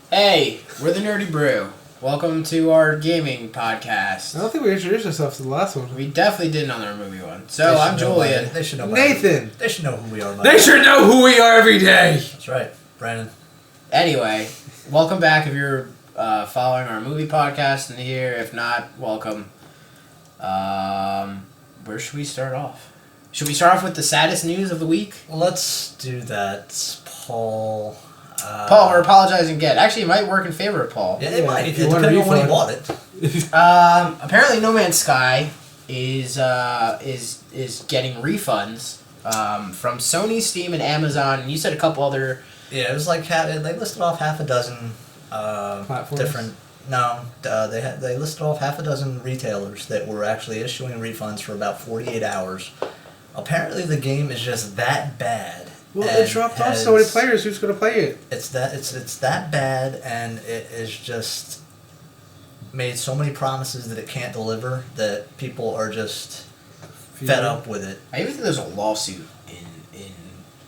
Hey, we're the Nerdy Brew. Welcome to our gaming podcast. I don't think we introduced ourselves to the last one. We definitely didn't on our movie one. So I'm Julian. They should know. Nathan. They should know who we are. They should know who we are every day. That's right, Brandon. Anyway, welcome back if you're following our movie podcast in here. If not, welcome. Where should we start off? Should we start off with the saddest news of the week? Let's do that, Paul. Paul, we're apologizing again. Actually, it might work in favor of Paul. Yeah, it might. if you Depending on want a when he bought it. Apparently, No Man's Sky is getting refunds from Sony, Steam, and Amazon. And you said a couple other. Yeah, it was like they listed off half a dozen Platforms? different. No, they listed off half a dozen retailers that were actually issuing refunds for about 48 hours. Apparently, the game is just that bad. Well, it dropped off so many players. Who's going to play it? It's that bad, and it is just made so many promises that it can't deliver that people are just fed up with it. I even think there's a lawsuit in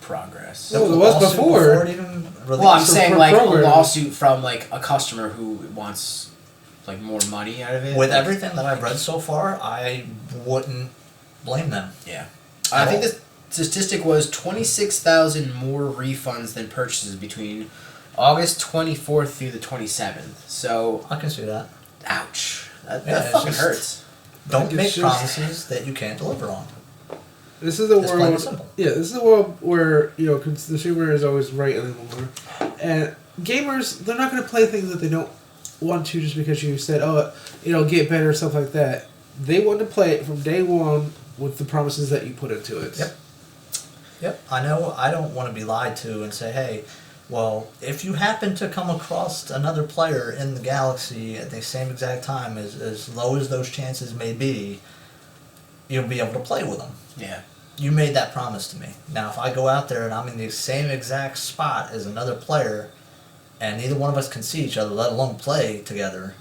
progress. Well, there was before. It even released. Well, I'm saying like a program. lawsuit from like a customer who wants like more money out of it. With like, everything that I've read so far, I wouldn't blame them. Yeah, I think the statistic was 26,000 more refunds than purchases between August 24th through the 27th. So, I can see that. ouch, that Yeah, it's fucking just- hurts. Don't It's make just- promises that you can't deliver on. This is the It's plain and world. simple. Yeah, this is the world where the consumer is always right anymore, and gamers they're not going to play things that they don't want to just because you said it'll get better or stuff like that. They want to play it from day one with the promises that you put into it. Yep. I know I don't want to be lied to and say, hey, well, if you happen to come across another player in the galaxy at the same exact time, as low as those chances may be, you'll be able to play with them. Yeah. You made that promise to me. Now, if I go out there and I'm in the same exact spot as another player, and neither one of us can see each other, let alone play together,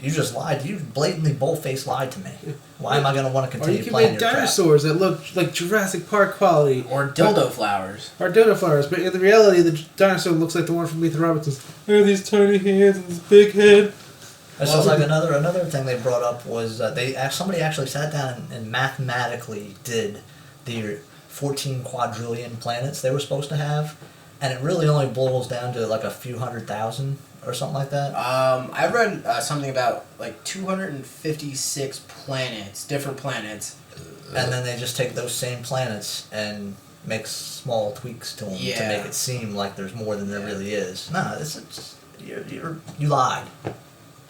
you just lied. You blatantly, bold-faced lied to me. Why am I going to want to Or continue you can playing make your crap? dinosaurs that look like Jurassic Park quality. Or dildo flowers. Or dinosaurs, but in the reality, the dinosaur looks like the one from Meet the Robinsons. They have these tiny hands and this big head. This is like another thing they brought up was somebody actually sat down and mathematically did the 14 quadrillion planets they were supposed to have, and it really only boils down to like a few 100,000 or something like that. I read something about like 256 planets, different planets. And then they just take those same planets and make small tweaks to them to Yeah. make it seem like there's more than there really is. Nah, you lied. Plain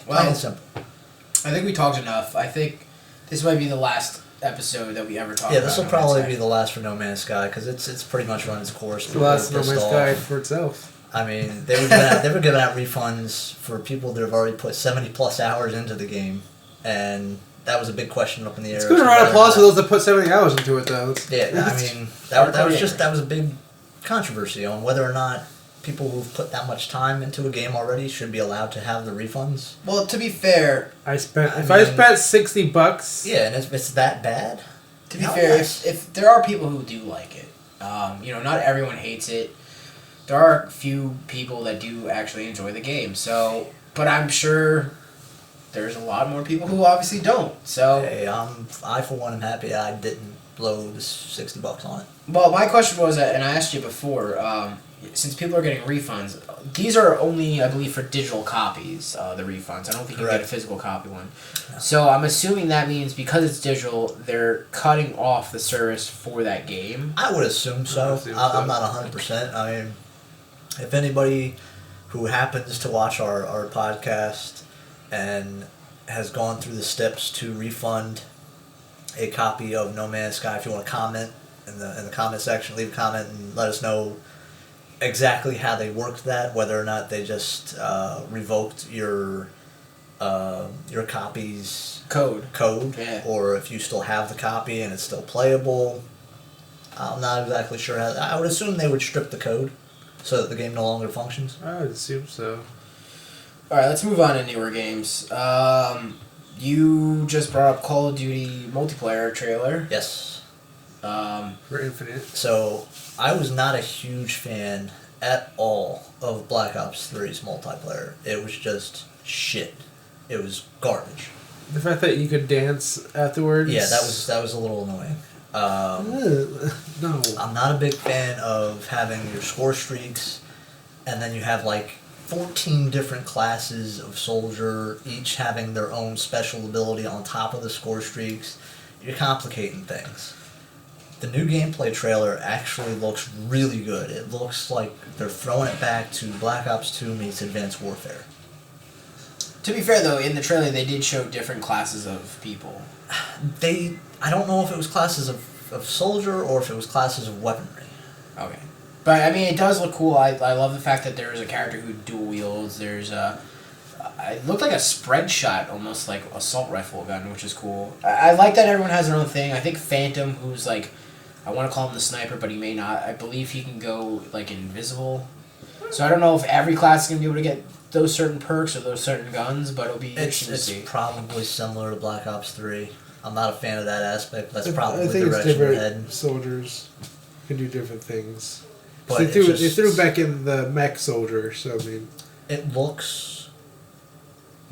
Well, and simple. I think we talked enough. I think this might be the last episode that we ever talk about. Yeah, this will No probably Man's be Sky. the last for No Man's Sky because it's pretty much run its course. The last No People are Man's pissed Sky off. for itself. I mean, they were giving out refunds for people that have already put 70 plus hours into the game, and that was a big question up in the air. It's good to round of applause for those that put 70 hours into it, though. Yeah, I mean, that was a big controversy on whether or not people who've put that much time into a game already should be allowed to have the refunds. Well, to be fair, I spent $60. Yeah, and it's that bad. To be No, fair, yes. if there are people who do like it, not everyone hates it. There are a few people that do actually enjoy the game. So, but I'm sure there's a lot more people who obviously don't. So, Hey, I for one am happy I didn't blow the $60 on it. well, my question was, and I asked you before, since people are getting refunds, these are only, I believe, for digital copies, the refunds. I don't think you can get a Correct. physical copy one. No. So I'm assuming that means because it's digital, they're cutting off the service for that game. I would assume so. I would assume so. I'm not 100%. I mean, if anybody who happens to watch our podcast and has gone through the steps to refund a copy of No Man's Sky, if you want to comment in the comment section, leave a comment and let us know exactly how they worked that, whether or not they just revoked your copy's Code. Yeah. or if you still have the copy and it's still playable. I'm not exactly sure how. I would assume they would strip the code so that the game no longer functions. I would assume so. Alright, let's move on to newer games. You just brought up Call of Duty multiplayer trailer. Yes. Um, For Infinite. So I was not a huge fan at all of Black Ops 3's multiplayer. It was just shit. It was garbage. The fact that you could dance afterwards. Yeah, that was a little annoying. No. I'm not a big fan of having your score streaks, and then you have like 14 different classes of soldier, each having their own special ability on top of the score streaks. You're complicating things. The new gameplay trailer actually looks really good. It looks like they're throwing it back to Black Ops 2 meets Advanced Warfare. To be fair, though, in the trailer they did show different classes of people. I don't know if it was classes of soldier or if it was classes of weaponry. Okay. But, I mean, it does look cool. I love the fact that there is a character who dual wields. There's a... It looked like a spread shot, almost like assault rifle gun, which is cool. I like that everyone has their own thing. I think Phantom, who's like... I want to call him the sniper, but he may not. I believe he can go, like, invisible. So I don't know if every class is going to be able to get those certain perks or those certain guns, but it'll be interesting to see. It's probably similar to Black Ops 3. I'm not a fan of that aspect. That's I probably think the it's direction we're different. heading. Soldiers can do different things. But They threw back in the mech soldier, so I mean... It looks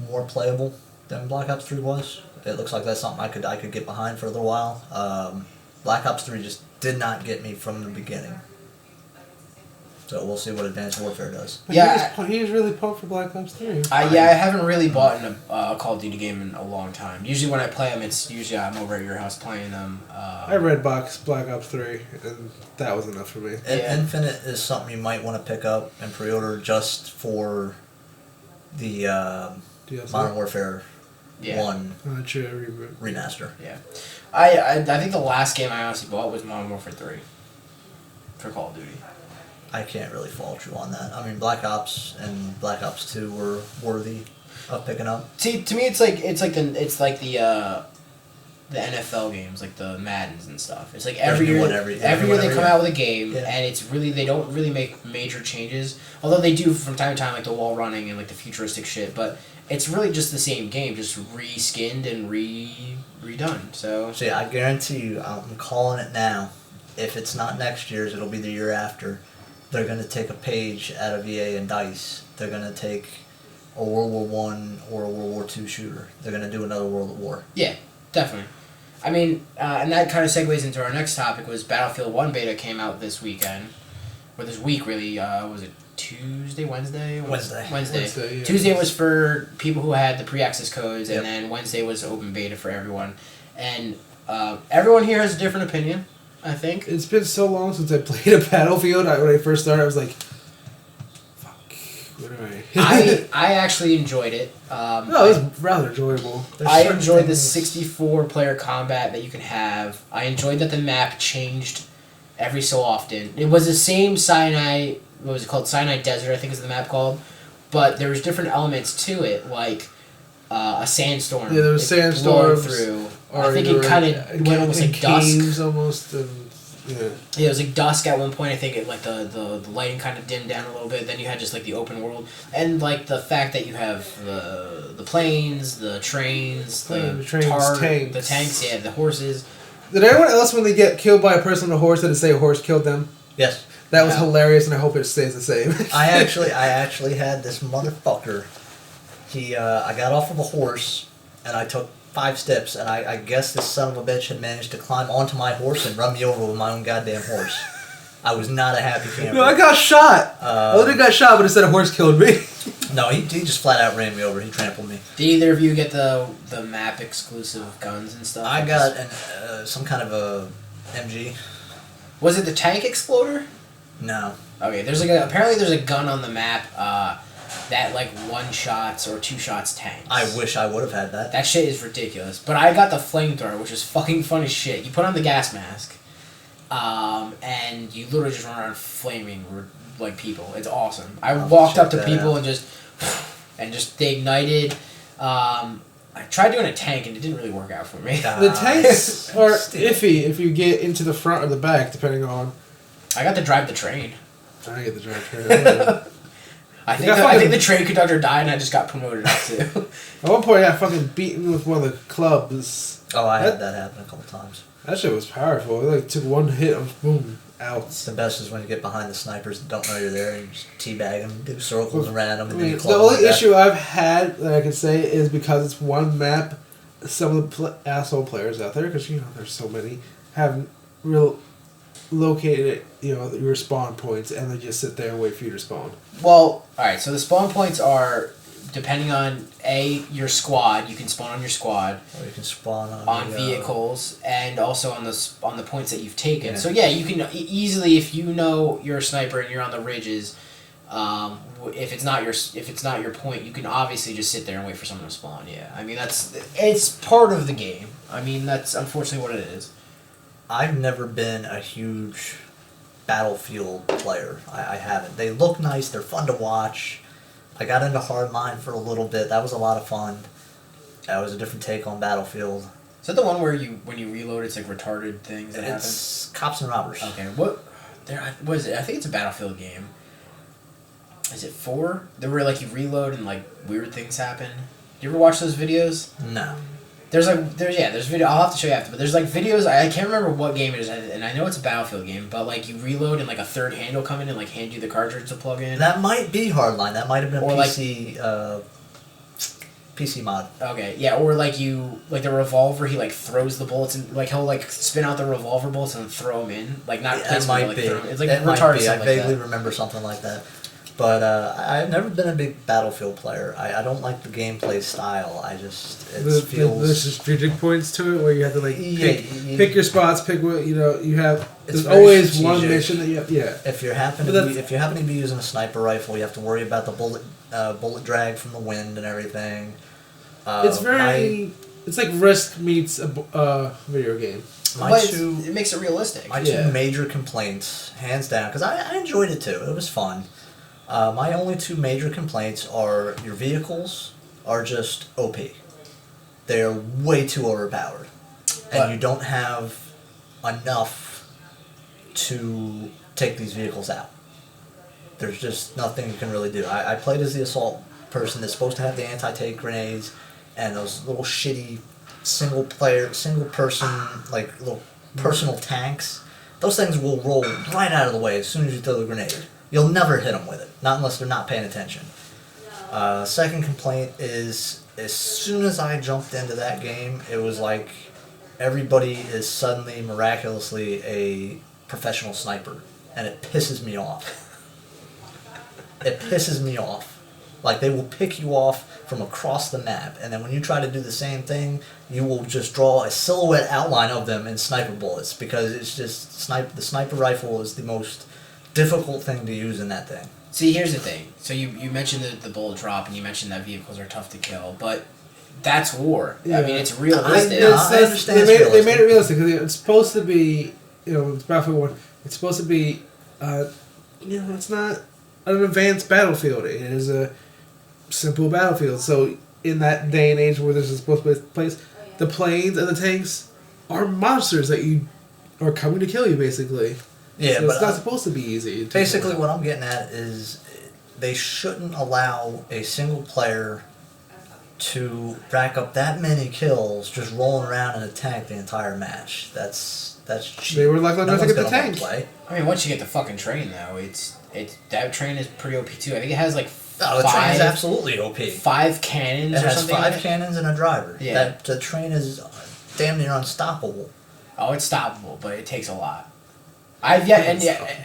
more playable than Black Ops 3 was. It looks like that's something I could get behind for a little while. Black Ops 3 just did not get me from the beginning. So we'll see what Advanced Warfare does. But Yeah, he was really pumped for Black Ops 3. I haven't really bought a Call of Duty game in a long time. Usually when I play them, it's usually I'm over at your house playing them. I Redbox Black Ops 3, and that was enough for me. Yeah. Infinite is something you might want to pick up and pre-order just for the DLC? Modern Warfare Yeah. 1 Sure, reboot. remaster. Yeah. I think the last game I honestly bought was Modern Warfare 3 for Call of Duty. I can't really fault you on that. I mean, Black Ops and Black Ops 2 were worthy of picking up. See, to me, it's like the NFL games, like the Maddens and stuff. It's like every year they come out with a game, and it's really they don't really make major changes. Although they do from time to time, like the wall running and like the futuristic shit. But it's really just the same game, just reskinned and redone. So See, I guarantee you, I'm calling it now. If it's not next year's, it'll be the year after. They're going to take a page out of EA and DICE. They're going to take a World War I or a World War II shooter. They're going to do another World at War. yeah, definitely. I mean, and that kind of segues into our next topic. Was Battlefield 1 beta came out this weekend, or this week really? Was it Tuesday, Wednesday? Wednesday, yeah. Tuesday was for people who had the pre-access codes, and then Wednesday was open beta for everyone. And everyone here has a different opinion, I think. It's been so long since I played a Battlefield. When I first started, I was like, fuck, what am I? I actually enjoyed it. No, it was rather enjoyable. I enjoyed the 64-player combat that you can have. I enjoyed that the map changed every so often. It was the same Sinai, what was it called? Sinai Desert, I think is the map called. But there was different elements to it, like a sandstorm. Yeah, there was sandstorms. Through. I think it kind of went almost like dusk. Almost, and, yeah. Yeah, it was like dusk at one point. I think it like the lighting kind of dimmed down a little bit. Then you had just like the open world, and like the fact that you have the planes, the trains, the tanks. the tanks, yeah, the horses. Did anyone else, when they get killed by a person on a horse, did it say a horse killed them? Yes. That was hilarious, and I hope it stays the same. I actually had this motherfucker. I got off of a horse, and I took 5 steps, and I guess this son of a bitch had managed to climb onto my horse and run me over with my own goddamn horse. I was not a happy camper. No, I got shot. I literally got shot, but it said a horse killed me. No, he just flat out ran me over. He trampled me. Did either of you get the map exclusive guns and stuff? I got some kind of a MG. Was it the tank exploder? No. Okay, apparently there's a gun on the map that like 1 shots or 2 shots tanks. I wish I would have had that. That shit is ridiculous. But I got the flamethrower, which is fucking fun as shit. You put on the gas mask, and you literally just run around flaming like people. It's awesome. I walked up to people and just they ignited. I tried doing a tank and it didn't really work out for me. The tanks are iffy if you get into the front or the back, depending on. I got to drive the train. I get the drive train. I think the train conductor died and I just got promoted up too. At one point, I got fucking beaten with one of the clubs. Oh, I had that happen a couple times. That shit was powerful. It like took 1 hit of boom, out. The best is when you get behind the snipers that don't know you're there, and you just teabag them, do circles around them, and then you The club them only to death. issue I've had that I can say is because it's one map, some of the asshole players out there, because there's so many, have located your spawn points, and they just sit there and wait for you to spawn. Well, alright, so the spawn points are, depending on, your squad, you can spawn on your squad. Or you can spawn on the, vehicles, and also on the points that you've taken. Yeah. So yeah, you can easily, if you know you're a sniper and you're on the ridges, if it's not your point, you can obviously just sit there and wait for someone to spawn. Yeah, I mean it's part of the game. I mean that's unfortunately what it is. I've never been a huge Battlefield player. I haven't. They look nice. They're fun to watch. I got into Hardline for a little bit. That was a lot of fun. That was a different take on Battlefield. Is that the one where when you reload, it's like retarded things that happen? It's Cops and Robbers. Okay, what is it? I think it's a Battlefield game. Is it 4? There where like you reload and like weird things happen. Do you ever watch those videos? No. There's video. I'll have to show you after, but there's like videos. I can't remember what game it is, and I know it's a Battlefield game. But like you reload and like a third hand will come in and like hand you the cartridge to plug in. That might be Hardline. That might have been Or PC. PC mod. Okay, yeah, or like the revolver. He like throws the bullets and like he'll like spin out the revolver bullets and throw them in. Like not place, It might like, be. throw 'em. It's like it retarded might be. stuff I like vaguely that. remember something like that. But I've never been a big Battlefield player. I don't like the gameplay style. Feels... The strategic points to it where you have to like pick your spots, pick what you have. There's very always strategic. one mission that you have. Yeah. If you happen to be using a sniper rifle, you have to worry about the bullet drag from the wind and everything. It's like Risk meets a video game. It makes it realistic. My two major complaints, hands down, because I enjoyed it too. It was fun. My only two major complaints are your vehicles are just OP. They're way too overpowered. And you don't have enough to take these vehicles out. There's just nothing you can really do. I played as the assault person that's supposed to have the anti-tank grenades and those little shitty single person, like little personal tanks. Those things will roll right out of the way as soon as you throw the grenade. You'll never hit them with it, not unless they're not paying attention. Second complaint is, as soon as I jumped into that game, it was like everybody is suddenly, miraculously, a professional sniper, and it pisses me off. It pisses me off. Like, they will pick you off from across the map, and then when you try to do the same thing, you will just draw a silhouette outline of them in sniper bullets, because it's just, the sniper rifle is the most difficult thing to use in that thing. See, here's the thing. So you mentioned the bullet drop, and you mentioned that vehicles are tough to kill, but that's war. Yeah. I mean, it's realistic. I understand they made it realistic, because it's supposed to be, it's Battlefield 1, it's supposed to be, it's not an advanced battlefield. It is a simple battlefield. So in that day and age where this is supposed to be place, the planes and the tanks are monsters that you are coming to kill you, basically. Yeah, so but it's not supposed to be easy. Basically, what I'm getting at is they shouldn't allow a single player to rack up that many kills just rolling around in a tank the entire match. That's cheap. They were like, no nothing one's at the gonna tank. Play. I mean, once you get the fucking train, though, it's that train is pretty OP too. I think it has like the train is absolutely OP. 5 cannons. It or has something 5 cannons and a driver. Yeah. The train is damn near unstoppable. Oh, it's stoppable, but it takes a lot. I've yet,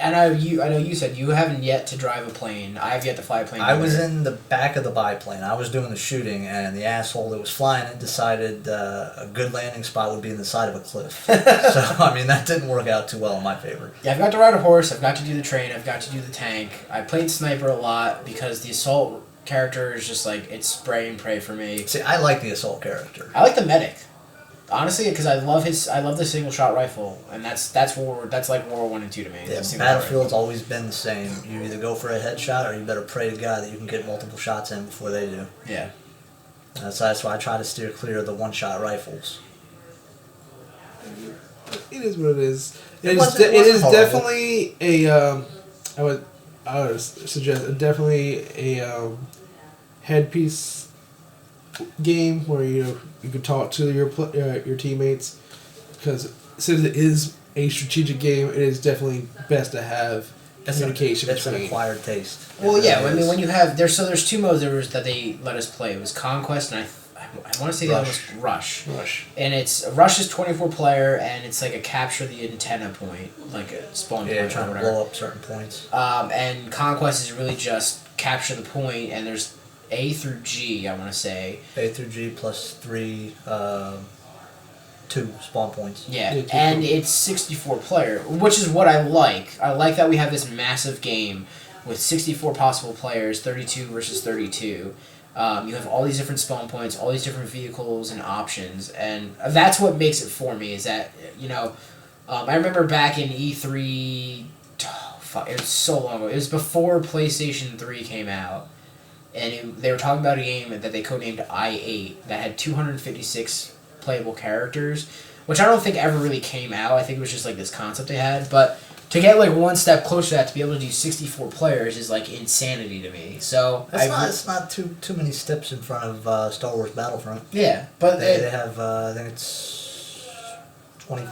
and I know you said you haven't yet to drive a plane. I've yet to fly a plane. I was in the back of the biplane. I was doing the shooting, and the asshole that was flying it decided a good landing spot would be in the side of a cliff. So, I mean, that didn't work out too well in my favor. Yeah, I've got to ride a horse. I've got to do the train. I've got to do the tank. I played sniper a lot because the assault character is just like, it's spray and pray for me. See, I like the assault character. I like the medic. Honestly, because I love the single shot rifle, and that's like World War 1 and 2 to me. Yeah, Battlefield's always been the same. You either go for a headshot, or you better pray to God that you can get multiple shots in before they do. Yeah. That's why I try to steer clear of the one-shot rifles. It is what it is. It is horrible. definitely a. I would suggest definitely a headpiece game where you can talk to your teammates, because since it is a strategic game, it is definitely best to have communication It's an between. acquired taste. Well, It yeah. really I mean, is. when you have there's two modes that they let us play. It was Conquest and I want to say the other was Rush. And Rush is 24 player and it's like a capture the antenna point, like a spawn point trying or to whatever. blow up certain points. And Conquest is really just capture the point, and there's A through G, I want to say. A through G plus 3, 2 spawn points. Yeah, Yeah, two and points. it's 64 player, which is what I like. I like that we have this massive game with 64 possible players, 32 versus 32. You have all these different spawn points, all these different vehicles and options, and that's what makes it for me. Is that I remember back in E3, it was so long ago. It was before PlayStation 3 came out, and they were talking about a game that they codenamed I-8 that had 256 playable characters, which I don't think ever really came out. I think it was just like this concept they had, but to get like one step closer to that, to be able to do 64 players is like insanity to me. So It's not too many steps in front of Star Wars Battlefront. yeah, but They have, I think it's 25,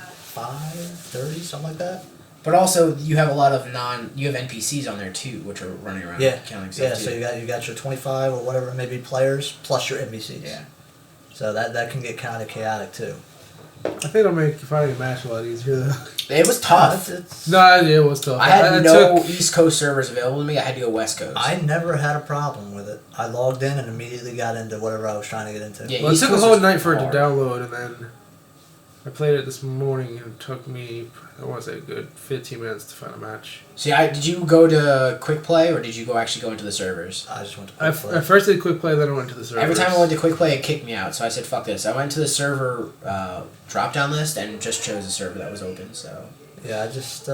30, something like that. but also you have a lot of you have NPCs on there too, which are running around counting stuff too. So you got your 25 or whatever it may be players plus your NPCs. Yeah. So that can get kind of chaotic too. I think it'll make finding a match a lot easier though. It was tough. No, it was tough. I had no took- East Coast servers available to me. I had to go West Coast. I never had a problem with it. I logged in and immediately got into whatever I was trying to get into. Yeah. Well, it East took a Coast whole was night for it to hard. download, and then I played it this morning, and it took me, I want to say, a good 15 minutes to find a match. See, did you go to Quick Play or did you actually go into the servers? I just went to I play. first did quick play, then I went to the servers. Every time I went to Quick Play, it kicked me out. So I said, "Fuck this." I went to the server drop-down list and just chose a server that was open. So Yeah, I just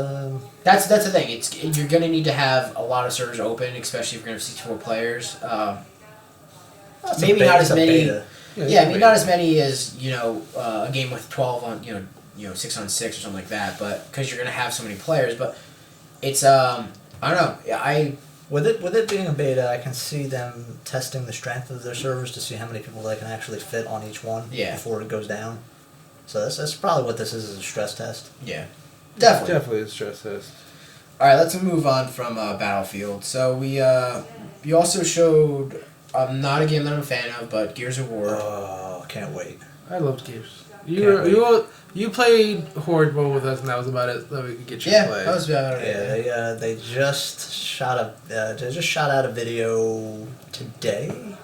that's the thing. You're gonna need to have a lot of servers open, especially if you're gonna have 64 players. Maybe not as many. Yeah, I mean not as many as a game with 12 on 6 on 6 or something like that. But because you're gonna have so many players, but it's I don't know. With it being a beta, I can see them testing the strength of their servers to see how many people they can actually fit on each one before it goes down. So that's probably what this is a stress test. Yeah, definitely. Definitely a stress test. All right, let's move on from Battlefield. So we also showed not a game that I'm a fan of, but Gears of War. Oh, can't wait. I loved Gears. Can't wait. You played Horde mode with us, and that was about it that we could get you to play. That was about it. Yeah, they just shot out a video today,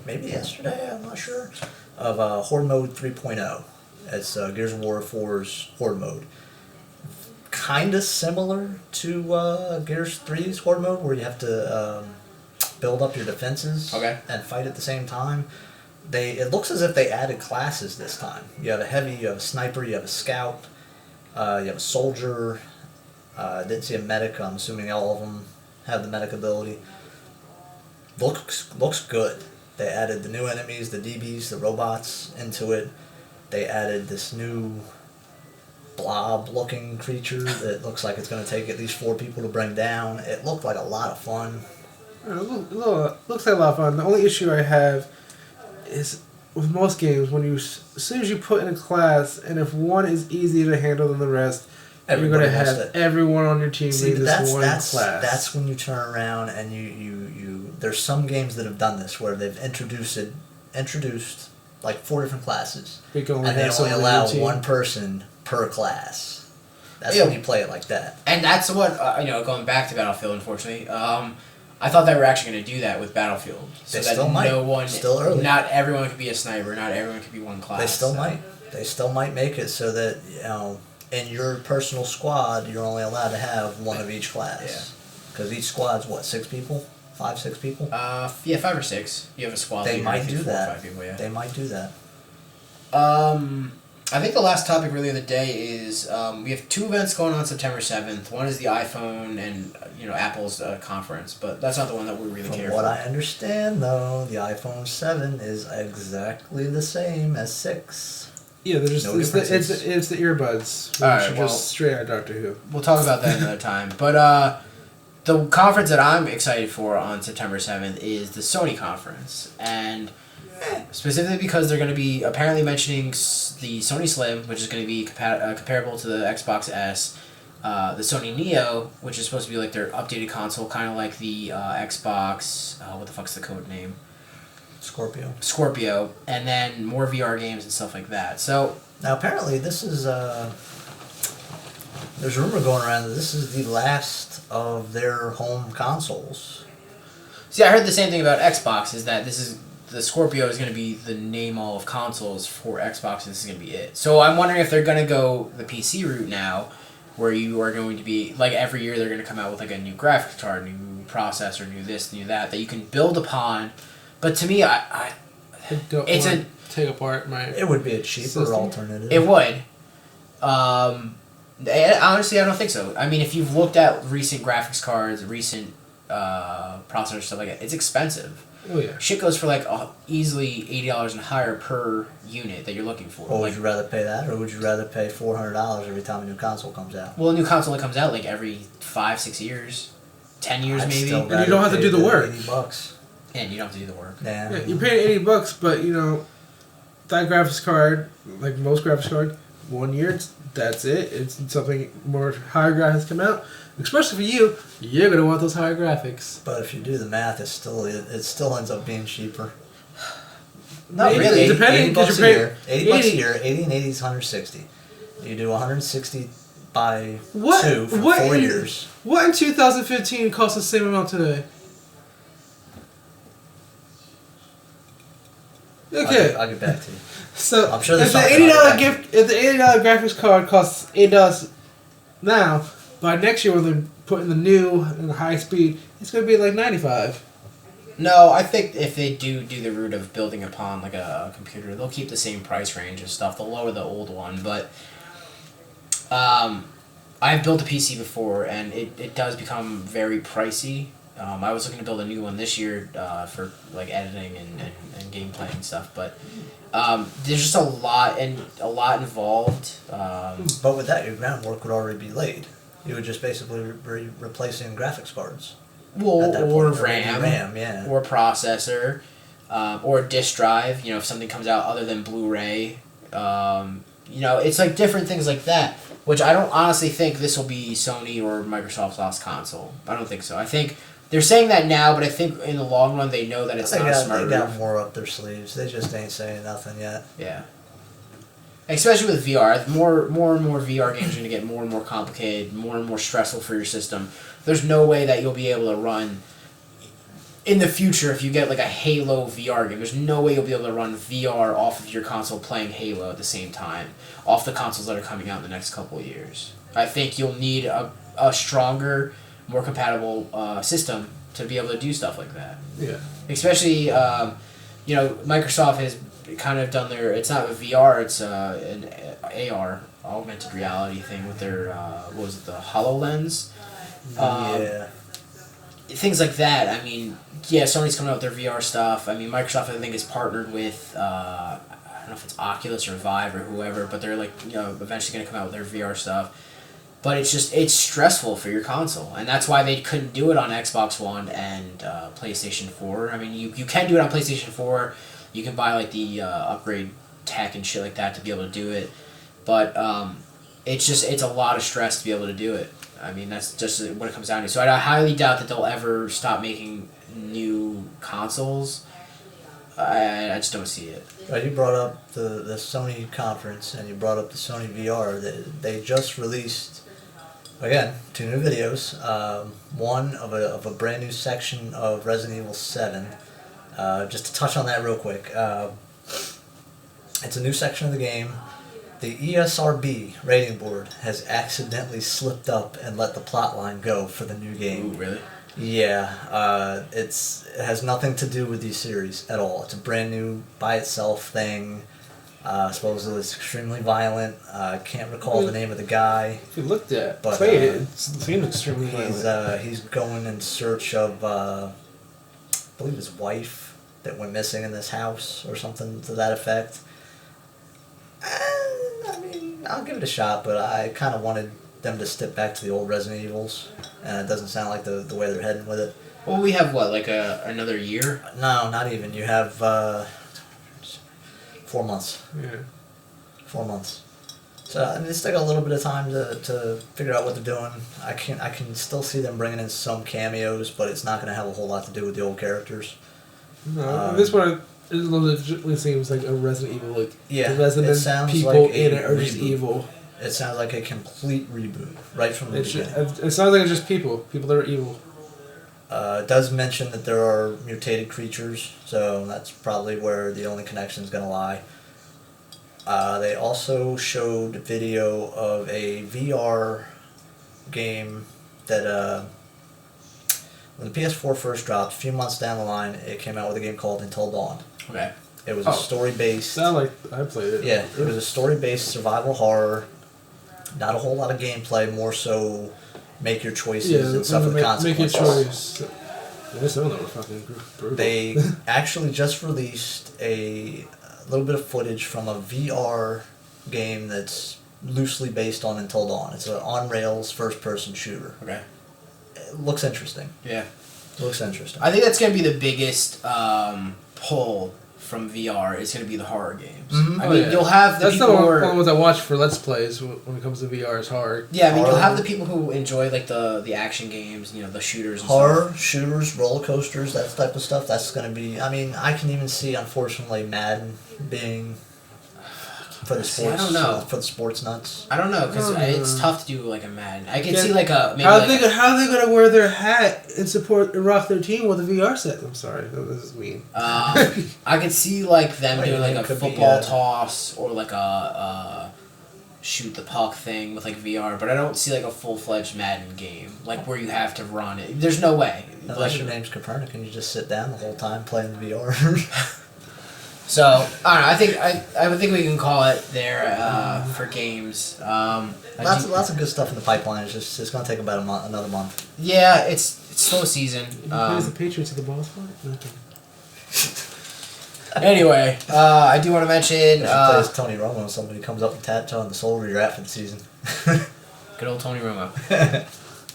maybe yesterday. I'm not sure. Of Horde mode 3.0. It's Gears of War 4's Horde mode. Kind of similar to Gears 3's Horde mode, where you have to build up your defenses and fight at the same time. It looks as if they added classes this time. You have a heavy, you have a sniper, you have a scout, you have a soldier. Didn't see a medic. I'm assuming all of them have the medic ability. Looks good. They added the new enemies, the DBs, the robots into it. They added this new blob-looking creature that looks like it's going to take at least 4 people to bring down. It looked like a lot of fun. Looks like a lot of fun. The only issue I have is with most games, as soon as you put in a class, and if one is easier to handle than the rest, Everybody you're going to have everyone on your team See, need this one that's class. That's when you turn around and you there's some games that have done this where they've introduced like 4 different classes, and they only allow one person per class. That's when you play it like that. And that's what going back to Battlefield, unfortunately. I thought they were actually going to do that with Battlefield, so They that still might. no one, Still early. not everyone could be a sniper, not everyone could be one class. They still might make it so that in your personal squad you're only allowed to have one of each class. Because each squad's what, 6 people, 5, 6 people. 5 or 6. You have a squad. They leader, might I think do 4 or that. 5 people, yeah. They might do that. I think the last topic really of the day is we have 2 events going on September 7th. One is the iPhone and Apple's conference, but that's not the one that we really care From what for. I understand, though, the iPhone 7 is exactly the same as 6. Yeah, they're just No it's differences. the earbuds. Which Alright, are well- just straight out of Doctor Who. We'll talk about that another time. But the conference that I'm excited for on September 7th is the Sony Conference. And Specifically because they're going to be apparently mentioning the Sony Slim, which is going to be comparable to the Xbox S, the Sony Neo, which is supposed to be like their updated console, kind of like the Xbox. What the fuck's the code name? Scorpio, and then more VR games and stuff like that. So now apparently this is there's a rumor going around that this is the last of their home consoles. See, I heard the same thing about Xbox. Is that the Scorpio is going to be the name all of consoles for Xbox, and this is going to be it. So I'm wondering if they're going to go the PC route now, where you are going to be like every year they're going to come out with like a new graphics card, new processor, new this, new that you can build upon. But to me, I don't it's want to take apart my. It would be a cheaper system. alternative. It would. Honestly, I don't think so. I mean, if you've looked at recent graphics cards, recent processors, stuff like that, it's expensive. Oh yeah. Shit goes for like easily $80 and higher per unit that you're looking for. Well, like, would you rather pay that, or would you rather pay $400 every time a new console comes out? well, a new console only comes out like every 5-6 years, 10 years maybe, still And you don't have to rather do the pay work. $80. and you don't have to do the work. Yeah. Yeah, you're paying $80, but you know, that graphics card, like most graphics card, 1 year, that's it. It's something more higher graphics come out. Especially for you, you're gonna want those higher graphics. But if you do the math, it still ends up being cheaper. Not Maybe, really. depending, 80 bucks because a you're year. paying 80 bucks a year. 80 and 80 is 160. You do 160 by 2 for 4 years. What in 2015 costs the same amount today? Okay, I'll get back to you. so I'm sure if there's the something $80 like gift, if the $80 graphics card costs $8 now, by next year when they're putting the new and the high speed, it's gonna be like $95. No, I think if they do the route of building upon like a computer, they'll keep the same price range and stuff. They'll lower the old one, but I've built a PC before, and it does become very pricey. I was looking to build a new one this year for like editing and gameplay and stuff, but there's just a lot involved. But with that, your groundwork would already be laid. You would just basically be replacing graphics cards. Well, At that or point, RAM, yeah. or processor, or a disk drive. You know, if something comes out other than Blu-ray, it's like different things like that. Which I don't honestly think this will be Sony or Microsoft's last console. I don't think so. I think they're saying that now, but I think in the long run they know that it's not a smart They got move. more up their sleeves. They just ain't saying nothing yet. Yeah. Especially with VR, more and more VR games are going to get more and more complicated, more and more stressful for your system. There's no way that you'll be able to run in the future if you get like a Halo VR game. There's no way you'll be able to run VR off of your console playing Halo at the same time, off the consoles that are coming out in the next couple of years. I think you'll need a stronger, more compatible system to be able to do stuff like that. Yeah. Especially, Microsoft has kind of done their. It's not a VR. It's an AR, augmented reality thing with their the HoloLens. Yeah. Things like that. I mean, yeah, Sony's coming out with their VR stuff. I mean, Microsoft I think is partnered with I don't know if it's Oculus or Vive or whoever, but they're like eventually going to come out with their VR stuff. But it's stressful for your console, and that's why they couldn't do it on Xbox One and PlayStation 4. I mean, you can do it on PlayStation 4. You can buy like the upgrade tech and shit like that to be able to do it, but it's a lot of stress to be able to do it. I mean, that's just what it comes down to. So I highly doubt that they'll ever stop making new consoles. I just don't see it. You brought up the Sony Conference, and you brought up the Sony VR. They just released, again, 2 new videos. One of a brand new section of Resident Evil 7. Just to touch on that real quick. It's a new section of the game. The ESRB rating board has accidentally slipped up and let the plot line go for the new game. Ooh, really? Yeah, it has nothing to do with these series at all. It's a brand new by itself thing. Supposedly it's extremely violent. I can't recall the name of the guy. If you looked at But, played it, it seemed extremely violent. He's going in search of I believe his wife that went missing in this house or something to that effect. I mean, I'll give it a shot, but I kind of wanted them to step back to the old Resident Evils, and it doesn't sound like the way they're heading with it. Well, we have what, like another year? No, not even. You have 4 months. Yeah. 4 months. So I mean, it's taking a little bit of time to figure out what they're doing. I can still see them bringing in some cameos, but it's not going to have a whole lot to do with the old characters. No, this one it legitimately seems like a Resident Evil. Like Yeah, the Resident it sounds people like in a it are just reboot. evil. It sounds like a complete reboot right from the beginning. It sounds like it's just people that are evil. It does mention that there are mutated creatures, so that's probably where the only connection is going to lie. They also showed video of a VR game that when the PS4 first dropped, a few months down the line, it came out with a game called Until Dawn. Okay. It was a story-based... Sound like I played it. Yeah, it was a story-based survival horror. Not a whole lot of gameplay, more so make your choices and suffer the consequences. Make your choice. Yeah, some of them were fucking brutal. They actually just released a little bit of footage from a VR game that's loosely based on Until Dawn. It's an on-rails first-person shooter. Okay. It looks interesting. Yeah. It looks interesting. I think that's going to be the biggest pull from VR. Is going to be the horror games. Mhm. I mean, you'll have the That's people the who one are... ones I watch for Let's Plays when it comes to VR is hard. Yeah, I mean, you'll Horror. have the people who enjoy like the action games, the shooters and Horror, stuff. shooters, roller coasters, that type of stuff, that's going to be... I mean, I can even see, unfortunately, Madden being... For the See, I sports, don't know. For the sports nuts. I don't know, because it's tough to do like a Madden. I can Yeah. see like a... Maybe How like are they gonna wear their hat and support and rock their team with a VR set? I'm sorry, this is mean. I could see like them Wait, doing like it a could be, football toss or like a shoot the puck thing with like VR, but I don't see like a full-fledged Madden game like where you have to run it. There's no way. Unless your name's Copernic and you just sit down the whole time playing VR. So I don't know. I would think we can call it there for games. Lots of good stuff in the pipeline. It's going to take about another month. Yeah, it's slow season. Plays the Patriots at the ball spot. Anyway, I do want to mention If you play as Tony Romo and somebody comes up and taps on the soul where you're at for the season. good old Tony Romo.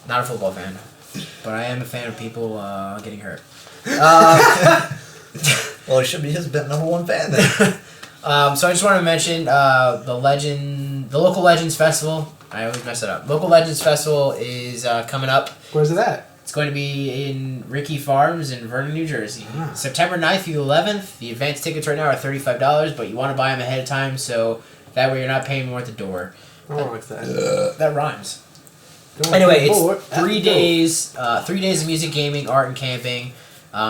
Not a football fan, but I am a fan of people getting hurt. Well, he should be his number one fan then. So I just want to mention the local Legends Festival. I always mess it up. Local Legends Festival is coming up. Where's it at? It's going to be in Ricky Farms in Vernon, New Jersey. Ah. September 9th through the 11th. The advance tickets right now are $35, but you want to buy them ahead of time so that way you're not paying more at the door. I don't like that. That rhymes. Don't Anyway, forward, it's at 3 the door. days. 3 days of music, gaming, art, and camping.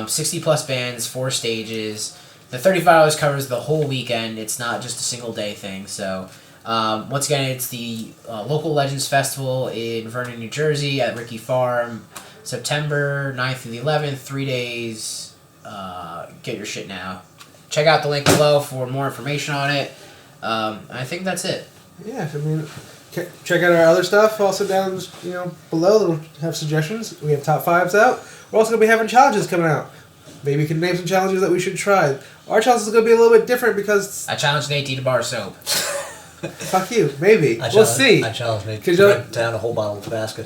60 plus bands, 4 stages. The $35 covers the whole weekend. It's not just a single day thing. So, once again, it's the local Legends Festival in Vernon, New Jersey at Ricky Farm. September 9th through the 11th, 3 days. Get your shit now. Check out the link below for more information on it. I think that's it. Yeah, I mean, check out our other stuff. Also down, below, we'll have suggestions. We have top 5s out. We're also going to be having challenges coming out. Maybe you can name some challenges that we should try. Our challenge is going to be a little bit different because... I challenged Nate to eat a bar of soap. Fuck you. Maybe. We'll see. I challenge Nate 'Cause to you're- drink down a whole bottle of Tabasco.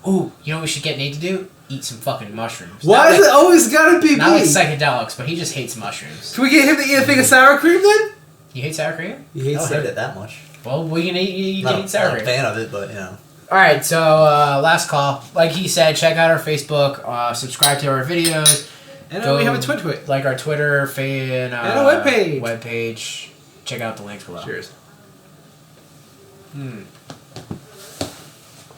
Ooh, you know what we should get Nate to do? Eat some fucking mushrooms. Why Not is like- it always got to be Not like me? psychedelics, but he just hates mushrooms. Can we get him to eat a thing of sour cream then? You hate sour cream? He I hates don't sour hate it that much. Well, we can eat. You can eat Not sour a cream. fan of it, but Alright, so last call. Like he said, check out our Facebook, subscribe to our videos. And Go we have a Twitter. Like our Twitter, fan, And a webpage. Webpage. Check out the links below. Cheers.